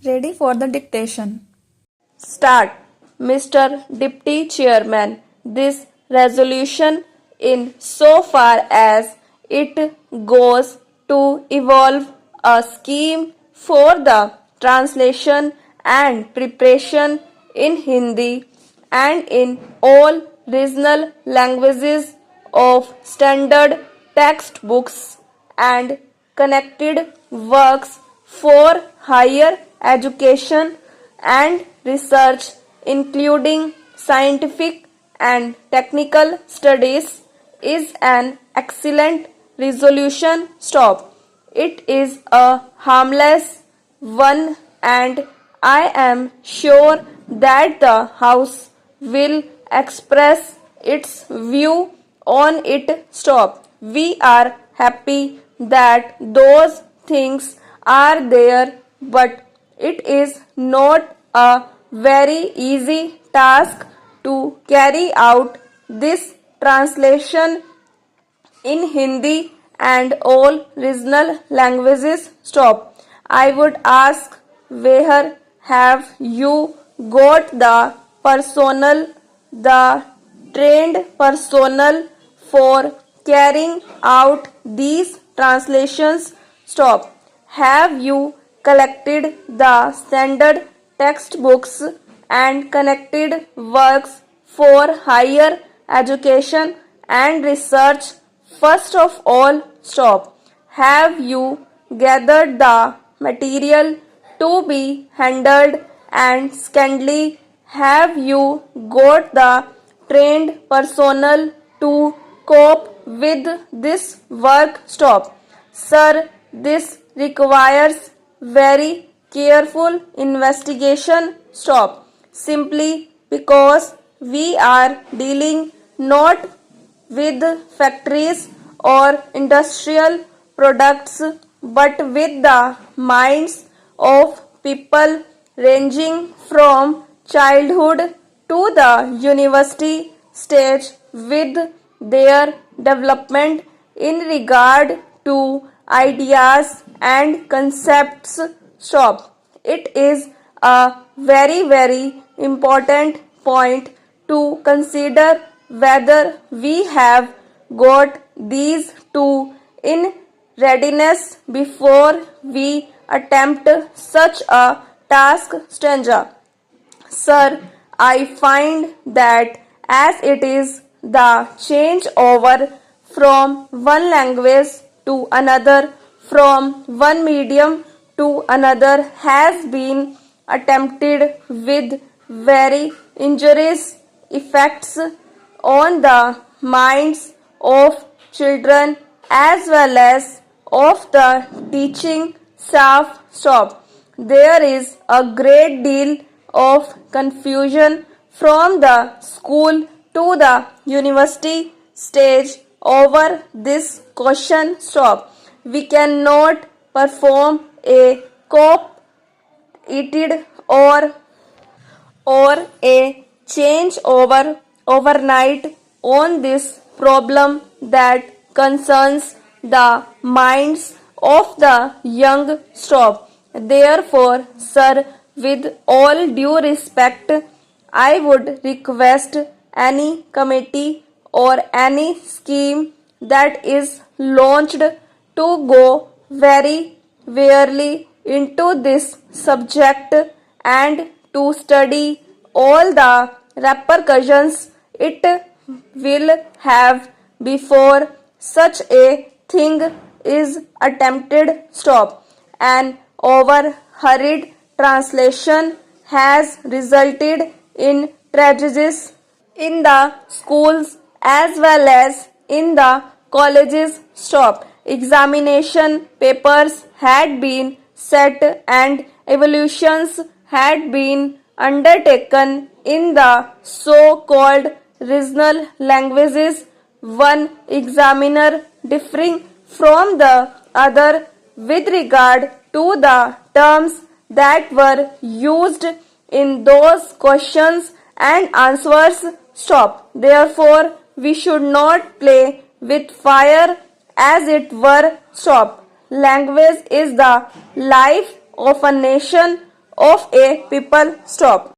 Ready for the dictation. Start. Mr. Deputy Chairman, this resolution in so far as it goes to evolve a scheme for the translation and preparation in Hindi and in all regional languages of standard textbooks and connected works for higher education and research, including scientific and technical studies, is an excellent resolution. Stop. It is a harmless one, and I am sure that the House will express its view on it. Stop. We are happy that those things are there, but it is not a very easy task to carry out this translation in Hindi and all regional languages. Stop. I would ask, where have you got the personnel, the trained personnel for carrying out these translations? Stop. Have you collected the standard textbooks and connected works for higher education and research? First of all, stop. Have you gathered the material to be handled, and secondly, have you got the trained personnel to cope with this work? Stop. Sir, this requires very careful investigation. Stop. Simply because we are dealing not with factories or industrial products, but with the minds of people ranging from childhood to the university stage, with their development in regard to ideas and concepts. Stop. It is a very important point to consider whether we have got these two in readiness before we attempt such a task. Stranger. Sir, I find that as it is, the change over from one language to another, from one medium to another, has been attempted with very injurious effects on the minds of children as well as of the teaching staff. Stop. There is a great deal of confusion from the school to the university stage over this question. Stop. We cannot perform a coop-aided or a change over overnight on this problem that concerns the minds of the young. Stop. Therefore, sir, with all due respect, I would request any committee or any scheme that is launched to go very warily into this subject and to study all the repercussions it will have before such a thing is attempted. Stop. An over-hurried translation has resulted in tragedies in the schools as well as in the colleges. Stop. Examination papers had been set and evaluations had been undertaken in the so-called regional languages, one examiner differing from the other with regard to the terms that were used in those questions and answers. Stop. Therefore, we should not play with fire as it were. Stop. Language is the life of a nation of a people stop.